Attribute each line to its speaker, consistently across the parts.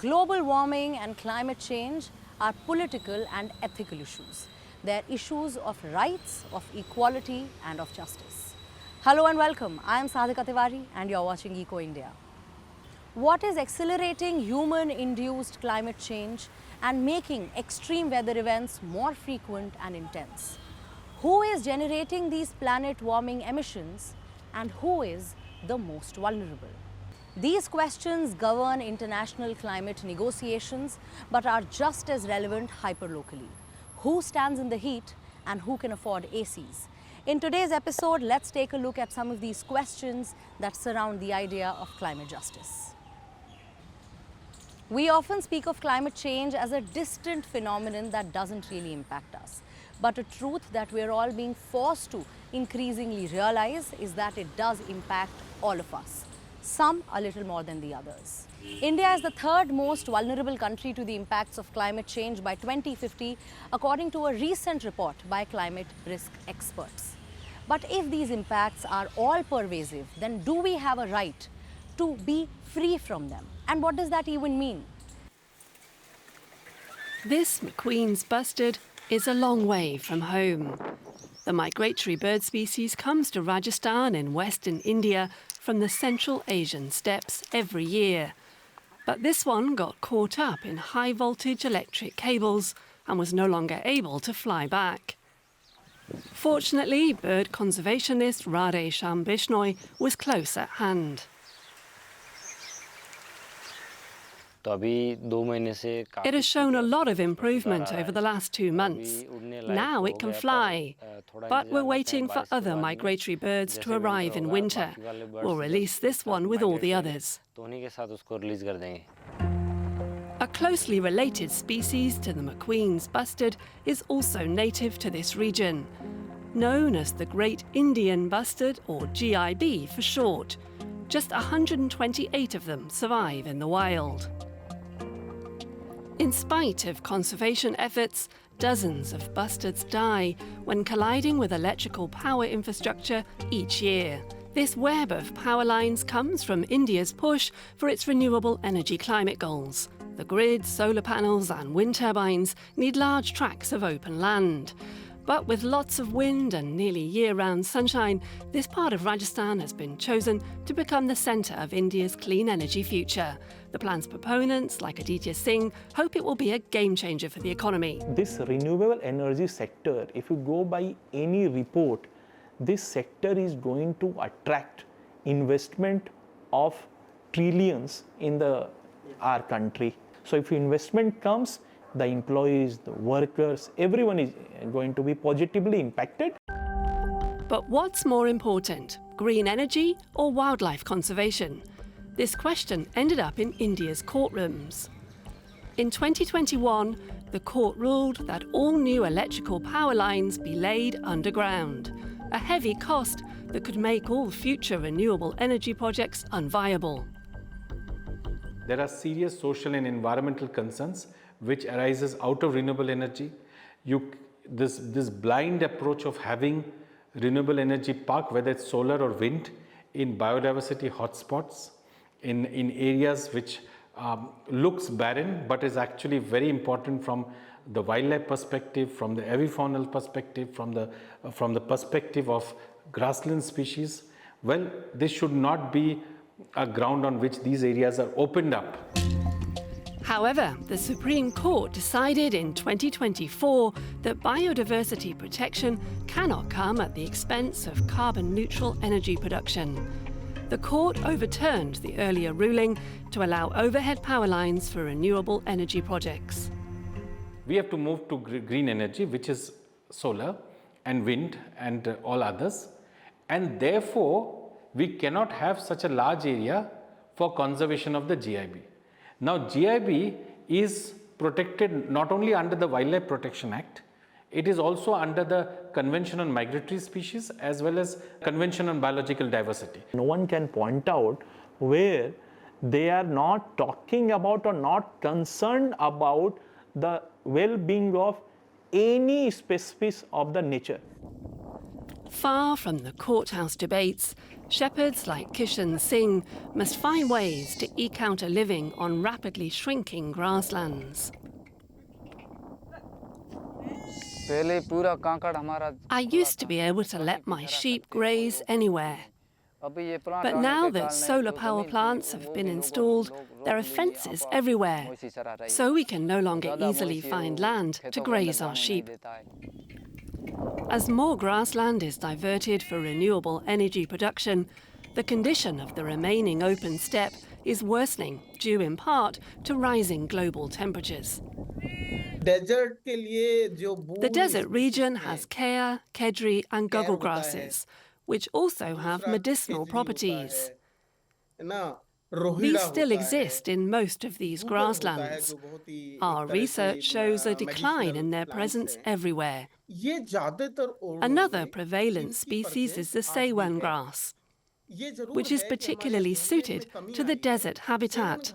Speaker 1: Global warming and climate change are political and ethical issues. They are issues of rights, of equality and of justice. Hello and welcome. I am Sadhika Tiwari and you are watching Eco India. What is accelerating human-induced climate change and making extreme weather events more frequent and intense? Who is generating these planet-warming emissions and who is the most vulnerable? These questions govern international climate negotiations but are just as relevant hyperlocally. Who stands in the heat and who can afford ACs? In today's episode, let's take a look at some of these questions that surround the idea of climate justice. We often speak of climate change as a distant phenomenon that doesn't really impact us. But a truth that we're all being forced to increasingly realize is that it does impact all of us, some a little more than the others. India is the third most vulnerable country to the impacts of climate change by 2050, according to a recent report by climate risk experts. But if these impacts are all pervasive, then do we have a right to be free from them? And what does that even mean?
Speaker 2: This McQueen's bustard is a long way from home. The migratory bird species comes to Rajasthan in western India from the Central Asian steppes every year. But this one got caught up in high-voltage electric cables and was no longer able to fly back. Fortunately, bird conservationist Radhe Shyam Bishnoi was close at hand. It has shown a lot of improvement over the last 2 months. Now it can fly. But we're waiting for other migratory birds to arrive in winter. We'll release this one with all the others. A closely related species to the McQueen's bustard is also native to this region, known as the Great Indian Bustard, or GIB for short. Just 128 of them survive in the wild. In spite of conservation efforts, dozens of bustards die when colliding with electrical power infrastructure each year. This web of power lines comes from India's push for its renewable energy climate goals. The grid, solar panels and wind turbines need large tracts of open land. But with lots of wind and nearly year-round sunshine, this part of Rajasthan has been chosen to become the centre of India's clean energy future. The plan's proponents, like Aditya Singh, hope it will be a game-changer for the economy.
Speaker 3: This renewable energy sector, if you go by any report, this sector is going to attract investment of trillions in our country. So if investment comes, the employees, the workers, everyone is going to be positively impacted.
Speaker 2: But what's more important, green energy or wildlife conservation? This question ended up in India's courtrooms. In 2021, the court ruled that all new electrical power lines be laid underground, a heavy cost that could make all future renewable energy projects unviable.
Speaker 4: There are serious social and environmental concerns which arises out of renewable energy. This blind approach of having renewable energy park, whether it's solar or wind, in biodiversity hotspots, in areas which looks barren but is actually very important from the wildlife perspective, from the avifaunal perspective, from the perspective of grassland species. Well, this should not be a ground on which these areas are opened up.
Speaker 2: However, the Supreme Court decided in 2024 that biodiversity protection cannot come at the expense of carbon-neutral energy production. The court overturned the earlier ruling to allow overhead power lines for renewable energy projects.
Speaker 4: We have to move to green energy, which is solar and wind and all others. And therefore, we cannot have such a large area for conservation of the GIB. Now, GIB is protected not only under the Wildlife Protection Act, it is also under the Convention on Migratory Species as well as Convention on Biological Diversity.
Speaker 3: No one can point out where they are not talking about or not concerned about the well-being of any species of the nature.
Speaker 2: Far from the courthouse debates, shepherds like Kishan Singh must find ways to eke out a living on rapidly shrinking grasslands. I used to be able to let my sheep graze anywhere. But now that solar power plants have been installed, there are fences everywhere, so we can no longer easily find land to graze our sheep. As more grassland is diverted for renewable energy production, the condition of the remaining open steppe is worsening, due in part to rising global temperatures. The desert region has kea, kedri and goggle grasses, which also have medicinal properties. These still exist in most of these grasslands. Our research shows a decline in their presence everywhere. Another prevalent species is the Seiwan grass, which is particularly suited to the desert habitat,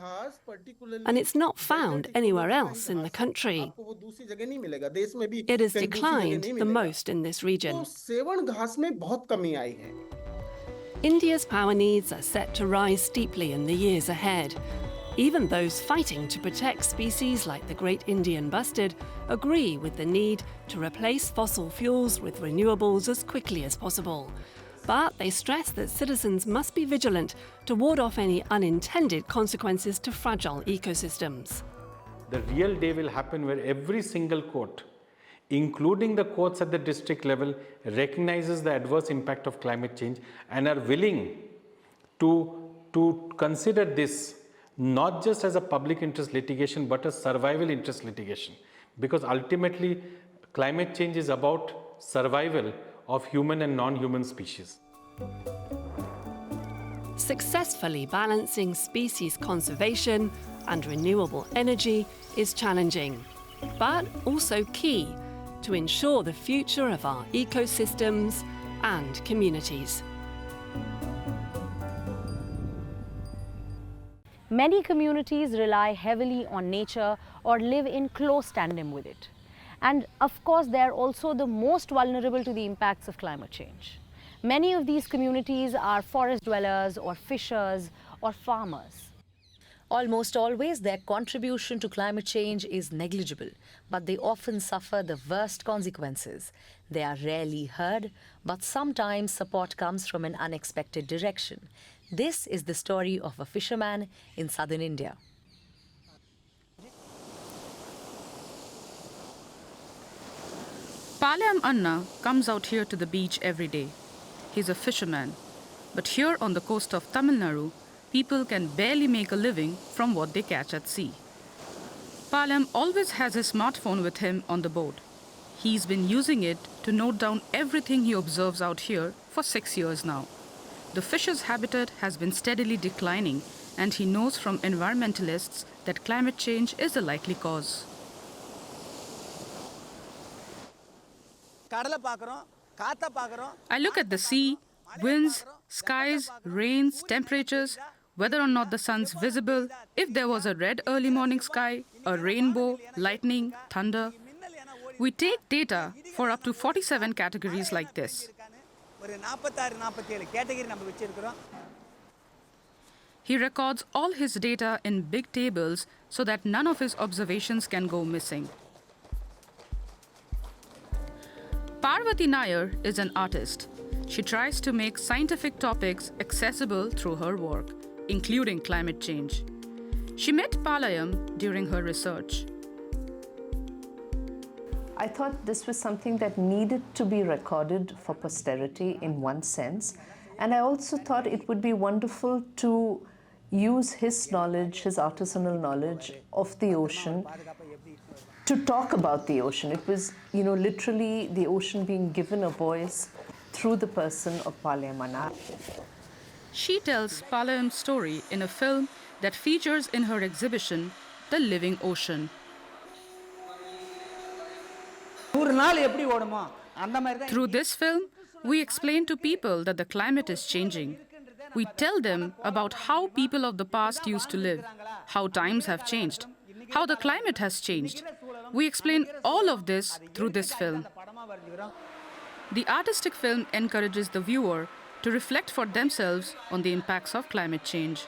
Speaker 2: and it's not found anywhere else in the country. It has declined the most in this region. India's power needs are set to rise steeply in the years ahead. Even those fighting to protect species like the great Indian bustard agree with the need to replace fossil fuels with renewables as quickly as possible. But they stress that citizens must be vigilant to ward off any unintended consequences to fragile ecosystems.
Speaker 4: The real day will happen where every single court, including the courts at the district level, recognizes the adverse impact of climate change and are willing to consider this not just as a public interest litigation but a survival interest litigation, because ultimately climate change is about survival of human and non-human species.
Speaker 2: Successfully balancing species conservation and renewable energy is challenging, but also key to ensure the future of our ecosystems and communities.
Speaker 1: Many communities rely heavily on nature or live in close tandem with it. And of course, they are also the most vulnerable to the impacts of climate change. Many of these communities are forest dwellers or fishers or farmers. Almost always, their contribution to climate change is negligible, but they often suffer the worst consequences. They are rarely heard, but sometimes support comes from an unexpected direction. This is the story of a fisherman in southern India.
Speaker 5: Palayam Anna comes out here to the beach every day. He's a fisherman. But here on the coast of Tamil Nadu, people can barely make a living from what they catch at sea. Palayam always has his smartphone with him on the boat. He's been using it to note down everything he observes out here for 6 years now. The fish's habitat has been steadily declining, and he knows from environmentalists that climate change is a likely cause. I look at the sea, winds, skies, rains, temperatures, whether or not the sun's visible, if there was a red early morning sky, a rainbow, lightning, thunder. We take data for up to 47 categories like this. He records all his data in big tables so that none of his observations can go missing. Parvati Nair is an artist. She tries to make scientific topics accessible through her work, including climate change. She met Palayam during her research.
Speaker 6: I thought this was something that needed to be recorded for posterity in one sense. And I also thought it would be wonderful to use his knowledge, his artisanal knowledge of the ocean, to talk about the ocean. It was, literally the ocean being given a voice through the person of Palayam Anna.
Speaker 5: She tells Palayam's story in a film that features in her exhibition, The Living Ocean. Through this film, we explain to people that the climate is changing. We tell them about how people of the past used to live, how times have changed, how the climate has changed. We explain all of this through this film. The artistic film encourages the viewer to reflect for themselves on the impacts of climate change.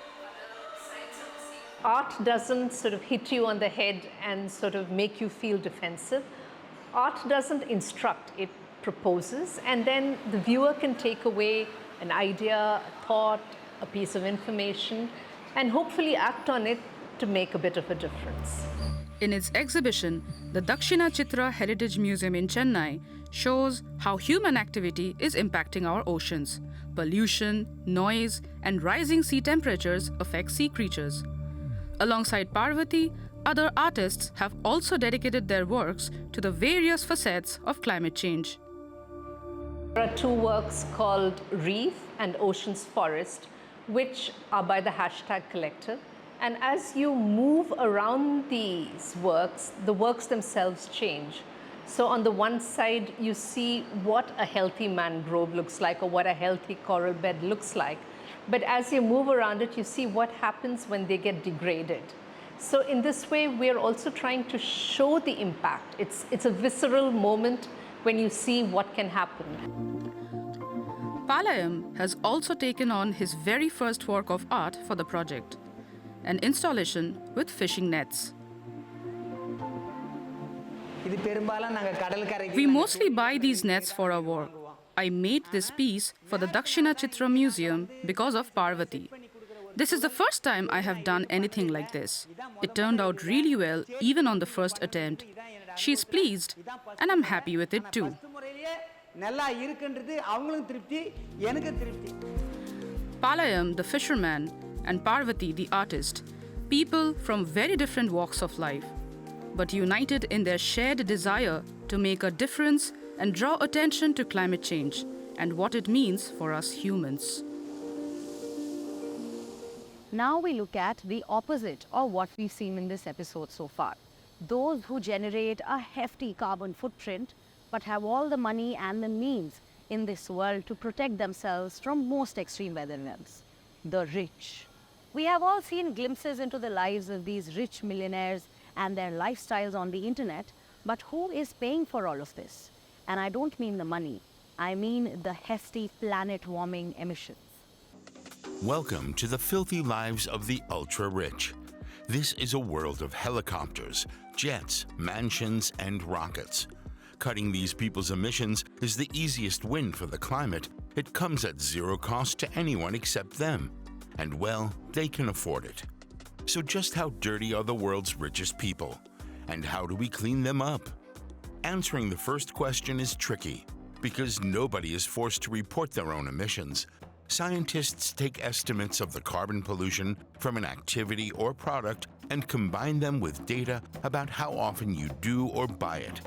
Speaker 6: Art doesn't sort of hit you on the head and sort of make you feel defensive. Art doesn't instruct, it proposes, and then the viewer can take away an idea, a thought, a piece of information, and hopefully act on it to make a bit of a difference.
Speaker 5: In its exhibition, the Dakshina Chitra Heritage Museum in Chennai shows how human activity is impacting our oceans. Pollution, noise, and rising sea temperatures affect sea creatures. Alongside Parvati, other artists have also dedicated their works to the various facets of climate change.
Speaker 6: There are two works called Reef and Ocean's Forest, which are by the hashtag collective. And as you move around these works, the works themselves change. So on the one side, you see what a healthy mangrove looks like or what a healthy coral bed looks like. But as you move around it, you see what happens when they get degraded. So in this way, we're also trying to show the impact. It's a visceral moment when you see what can happen.
Speaker 5: Palayam has also taken on his very first work of art for the project, an installation with fishing nets. We mostly buy these nets for our work. I made this piece for the Dakshina Chitra Museum because of Parvati. This is the first time I have done anything like this. It turned out really well, even on the first attempt. She's pleased, and I'm happy with it too. Palayam, the fisherman, and Parvati, the artist, people from very different walks of life, but united in their shared desire to make a difference and draw attention to climate change and what it means for us humans.
Speaker 1: Now we look at the opposite of what we've seen in this episode so far. Those who generate a hefty carbon footprint but have all the money and the means in this world to protect themselves from most extreme weather events. The rich. We have all seen glimpses into the lives of these rich millionaires and their lifestyles on the internet, but who is paying for all of this? And I don't mean the money, I mean the hefty planet-warming emissions.
Speaker 7: Welcome to the filthy lives of the ultra-rich. This is a world of helicopters, jets, mansions, and rockets. Cutting these people's emissions is the easiest win for the climate. It comes at zero cost to anyone except them. And well, they can afford it. So just how dirty are the world's richest people? And how do we clean them up? Answering the first question is tricky, because nobody is forced to report their own emissions. Scientists take estimates of the carbon pollution from an activity or product and combine them with data about how often you do or buy it.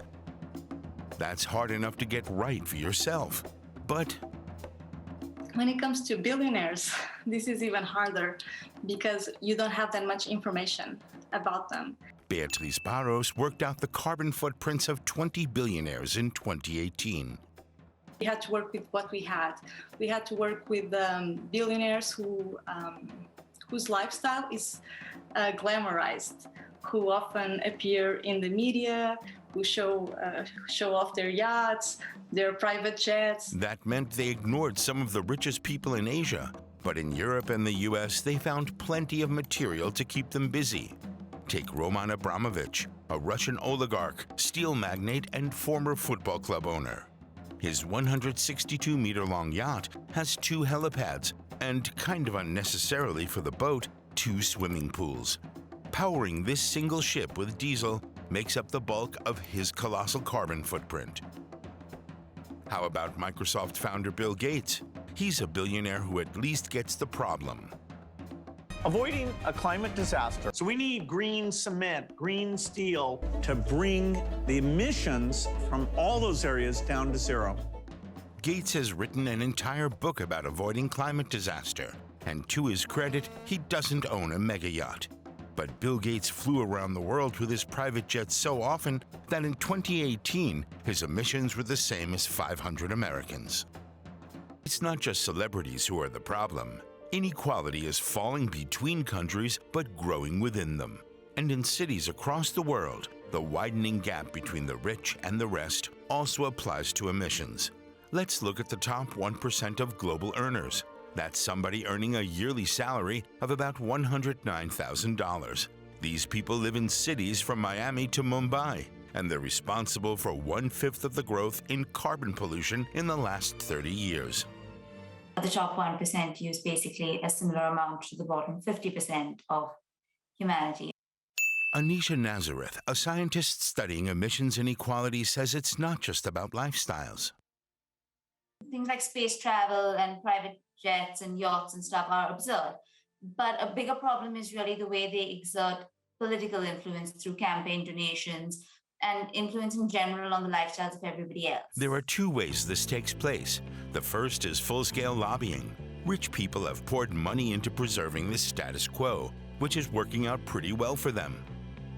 Speaker 7: That's hard enough to get right for yourself. But
Speaker 8: when it comes to billionaires, this is even harder because you don't have that much information about them.
Speaker 7: Beatriz Barros worked out the carbon footprints of 20 billionaires in 2018.
Speaker 8: We had to work with what we had. We had to work with billionaires whose lifestyle is glamorized, who often appear in the media, who show off their yachts, their private jets.
Speaker 7: That meant they ignored some of the richest people in Asia. But in Europe and the US, they found plenty of material to keep them busy. Take Roman Abramovich, a Russian oligarch, steel magnate, and former football club owner. His 162-meter-long yacht has 2 helipads and, kind of unnecessarily for the boat, 2 swimming pools. Powering this single ship with diesel makes up the bulk of his colossal carbon footprint. How about Microsoft founder Bill Gates? He's a billionaire who at least gets the problem.
Speaker 9: Avoiding a climate disaster. So we need green cement, green steel to bring the emissions from all those areas down to zero.
Speaker 7: Gates has written an entire book about avoiding climate disaster. And to his credit, he doesn't own a mega yacht. But Bill Gates flew around the world with his private jet so often that in 2018, his emissions were the same as 500 Americans. It's not just celebrities who are the problem. Inequality is falling between countries, but growing within them. And in cities across the world, the widening gap between the rich and the rest also applies to emissions. Let's look at the top 1% of global earners. That's somebody earning a yearly salary of about $109,000. These people live in cities from Miami to Mumbai, and they're responsible for 1/5 of the growth in carbon pollution in the last 30 years.
Speaker 10: The top 1% use basically a similar amount to the bottom 50% of humanity.
Speaker 7: Anisha Nazareth, a scientist studying emissions inequality, says it's not just about lifestyles.
Speaker 10: Things like space travel and private jets and yachts and stuff are absurd. But a bigger problem is really the way they exert political influence through campaign donations and influence in general on the lifestyles of everybody else.
Speaker 7: There are two ways this takes place. The first is full-scale lobbying. Rich people have poured money into preserving the status quo, which is working out pretty well for them.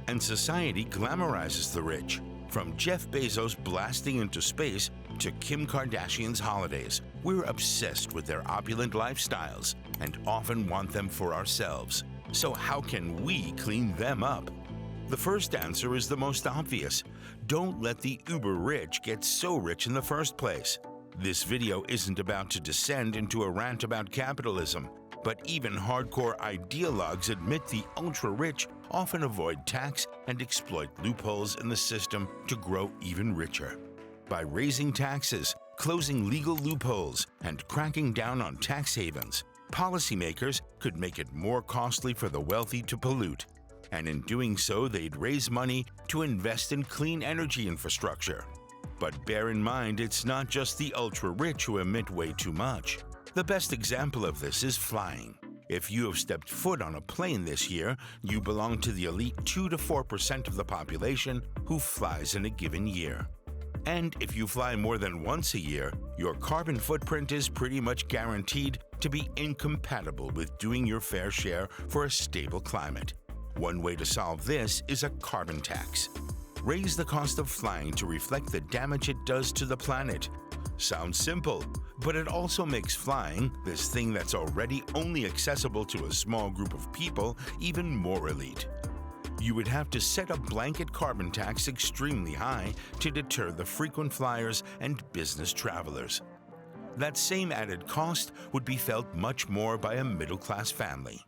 Speaker 7: And society glamorizes the rich. From Jeff Bezos blasting into space to Kim Kardashian's holidays, we're obsessed with their opulent lifestyles and often want them for ourselves. So how can we clean them up? The first answer is the most obvious. Don't let the uber rich get so rich in the first place. This video isn't about to descend into a rant about capitalism, but even hardcore ideologues admit the ultra-rich often avoid tax and exploit loopholes in the system to grow even richer. By raising taxes, closing legal loopholes, and cracking down on tax havens, policymakers could make it more costly for the wealthy to pollute. And in doing so, they'd raise money to invest in clean energy infrastructure. But bear in mind, it's not just the ultra-rich who emit way too much. The best example of this is flying. If you have stepped foot on a plane this year, you belong to the elite 2 to 4% of the population who flies in a given year. And if you fly more than once a year, your carbon footprint is pretty much guaranteed to be incompatible with doing your fair share for a stable climate. One way to solve this is a carbon tax. Raise the cost of flying to reflect the damage it does to the planet. Sounds simple, but it also makes flying, this thing that's already only accessible to a small group of people, even more elite. You would have to set a blanket carbon tax extremely high to deter the frequent flyers and business travelers. That same added cost would be felt much more by a middle-class family.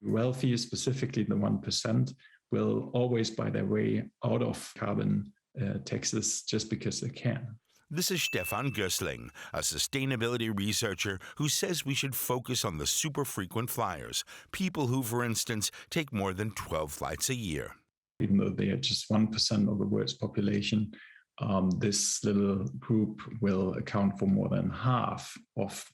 Speaker 11: Wealthy, specifically the 1%, will always buy their way out of carbon taxes just because they can.
Speaker 7: This is Stefan Gößling, a sustainability researcher who says we should focus on the super frequent flyers, people who, for instance, take more than 12 flights a year.
Speaker 11: Even though they are just 1% of the world's population, this little group will account for more than half of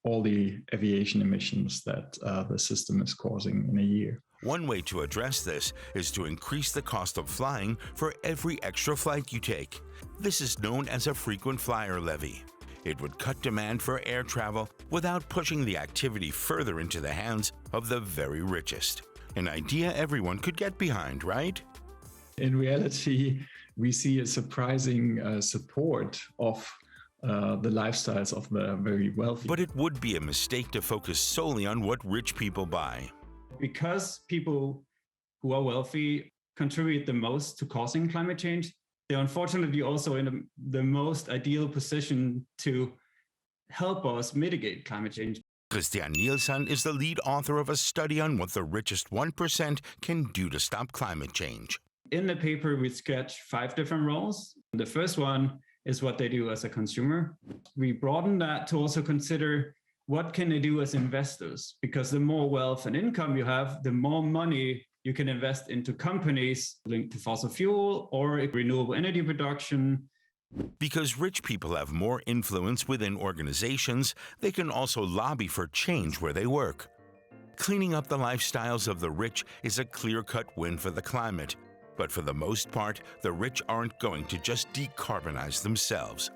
Speaker 11: all the aviation emissions that the system is causing in a year.
Speaker 7: One way to address this is to increase the cost of flying for every extra flight you take. This is known as a frequent flyer levy. It would cut demand for air travel without pushing the activity further into the hands of the very richest. An idea everyone could get behind, right?
Speaker 11: In reality, we see a surprising support of the lifestyles of the very wealthy.
Speaker 7: But it would be a mistake to focus solely on what rich people buy.
Speaker 12: Because people who are wealthy contribute the most to causing climate change, they're unfortunately also in the most ideal position to help us mitigate climate change.
Speaker 7: Christian Nielsen is the lead author of a study on what the richest 1% can do to stop climate change.
Speaker 12: In the paper, we sketch 5 different roles. The first one is what they do as a consumer. We broaden that to also consider what can they do as investors? Because the more wealth and income you have, the more money you can invest into companies linked to fossil fuel or renewable energy production.
Speaker 7: Because rich people have more influence within organizations, they can also lobby for change where they work. Cleaning up the lifestyles of the rich is a clear-cut win for the climate. But for the most part, the rich aren't going to just decarbonize themselves.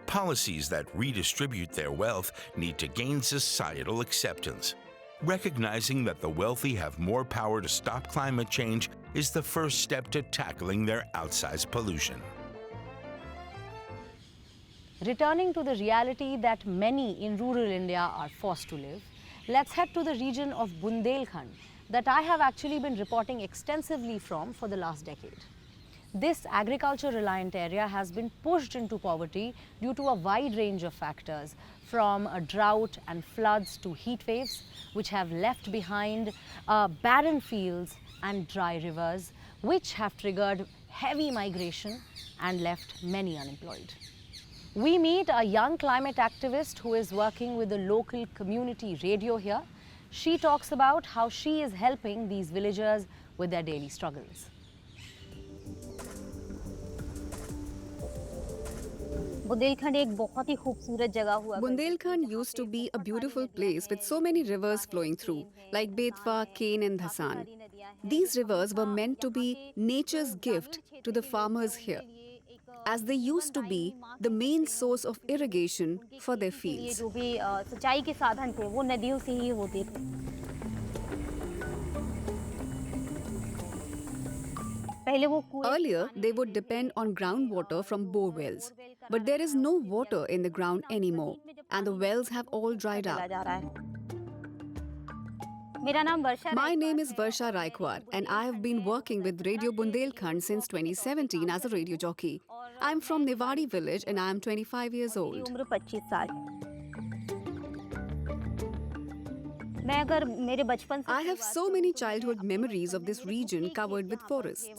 Speaker 7: Policies that redistribute their wealth need to gain societal acceptance. Recognizing that the wealthy have more power to stop climate change is the first step to tackling their outsized pollution.
Speaker 1: Returning to the reality that many in rural India are forced to live, let's head to the region of Bundelkhand that I have actually been reporting extensively from for the last decade. This agriculture-reliant area has been pushed into poverty due to a wide range of factors, from a drought and floods to heat waves, which have left behind barren fields and dry rivers, which have triggered heavy migration and left many unemployed. We meet a young climate activist who is working with the local community radio here. She talks about how she is helping these villagers with their daily struggles.
Speaker 13: Bundelkhand used to be a beautiful place with so many rivers flowing through, like Betwa, Kane and Dhasan. These rivers were meant to be nature's gift to the farmers here, as they used to be the main source of irrigation for their fields. Earlier, they would depend on groundwater from bore wells. But there is no water in the ground anymore, and the wells have all dried up. My name is Varsha Raikwar, and I have been working with Radio Bundelkhand since 2017 as a radio jockey. I'm from Niwadi village and I am 25 years old. I have so many childhood memories of this region covered with forests.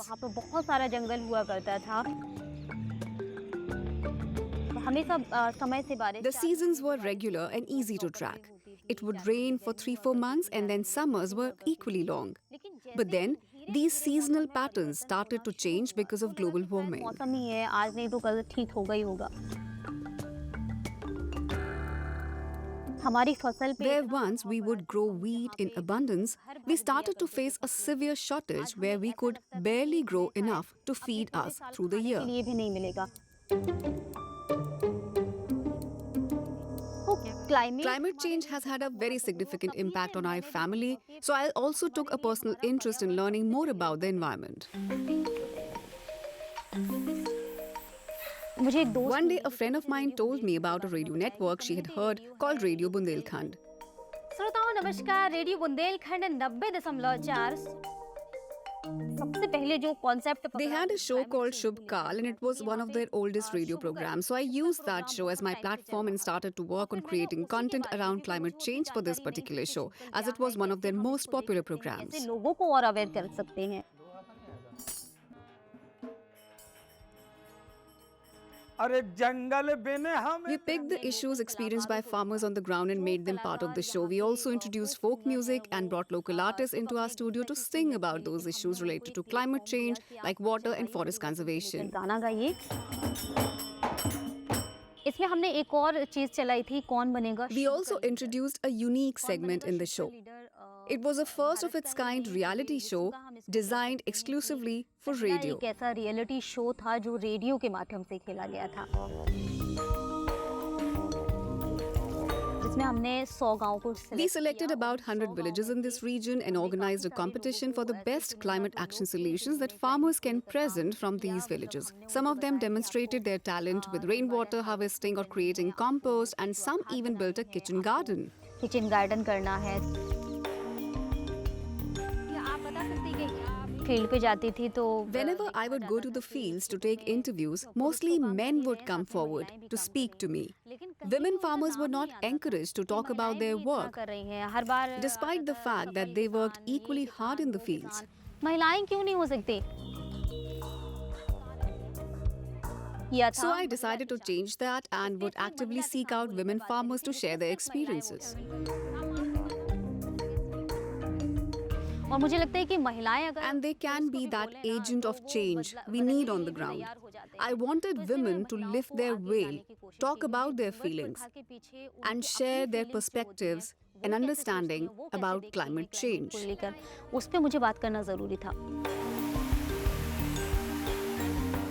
Speaker 13: The seasons were regular and easy to track. It would rain for 3-4 months and then summers were equally long. But then, these seasonal patterns started to change because of global warming. Where once we would grow wheat in abundance, we started to face a severe shortage where we could barely grow enough to feed us through the year. Climate change has had a very significant impact on our family, so I also took a personal interest in learning more about the environment. One day, a friend of mine told me about a radio network she had heard called Radio Bundelkhand.
Speaker 14: श्रोताओं नमस्कार, radio Bundelkhand 90.4 सबसे पहले जो concept
Speaker 13: They had a show called Shubh Kal and it was one of their oldest radio programs. So I used that show as my platform and started to work on creating content around climate change for this particular show, as it was one of their most popular programs.
Speaker 14: लोगों को और aware कर सकते हैं.
Speaker 13: We picked the issues experienced by farmers on the ground and made them part of the show. We also introduced folk music and brought local artists into our studio to sing about those issues related to climate change, like water and forest conservation.
Speaker 14: इसमें हमने एक और चीज चलाई थी, कौन बनेगा.
Speaker 13: We also introduced a unique segment in the show. It was a first of its kind reality show designed exclusively for radio.
Speaker 14: एक ऐसा रियलिटी शो था जो रेडियो के माध्यम से खेला गया था, जिसमें हमने 100 गांवों को
Speaker 13: We selected about 100 villages in this region and organized a competition for the best climate action solutions that farmers can present from these villages. Some of them demonstrated their talent with rainwater harvesting or creating compost, and some even built a kitchen garden.
Speaker 14: Kitchen garden करना है. Field पे जाती थी तो
Speaker 13: Whenever I would go to the fields to take interviews, mostly men would come forward to speak to me. Women farmers were not encouraged to talk about their work, despite the fact that they worked equally hard in the fields.
Speaker 14: महिलाएं क्यों नहीं हो सकती?
Speaker 13: So I decided to change that and would actively seek out women farmers to share their experiences.
Speaker 14: और मुझे लगता है कि महिलाएं अगर
Speaker 13: And they can be that agent of change we need on the ground. I wanted women to lift their veil, talk about their feelings, and share their perspectives and understanding about climate change.
Speaker 14: उस पे मुझे बात करना जरूरी था.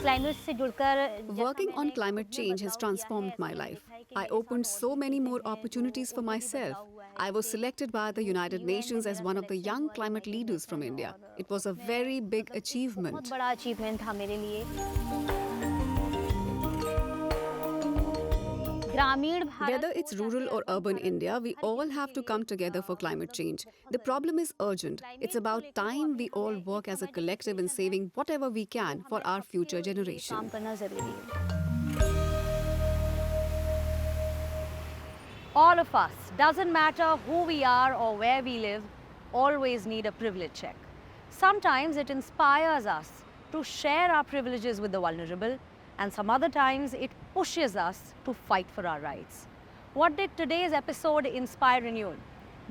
Speaker 14: Climate से जुड़कर
Speaker 13: Working on climate change has transformed my life. I opened so many more opportunities for myself. I was selected by the United Nations as one of the young climate leaders from India. It was a very big achievement.
Speaker 14: बहुत बड़ा achievement था मेरे लिए.
Speaker 13: Whether it's rural or urban India, we all have to come together for climate change. The problem is urgent. It's about time we all work as a collective in saving whatever we can for our future generation.
Speaker 1: All of us, doesn't matter who we are or where we live, always need a privilege check. Sometimes it inspires us to share our privileges with the vulnerable, and some other times it pushes us to fight for our rights. What did today's episode inspire in you?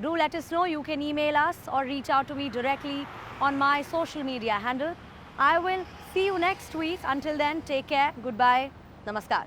Speaker 1: Do let us know. You can email us or reach out to me directly on my social media handle. I will see you next week. Until then, take care. Goodbye. Namaskar.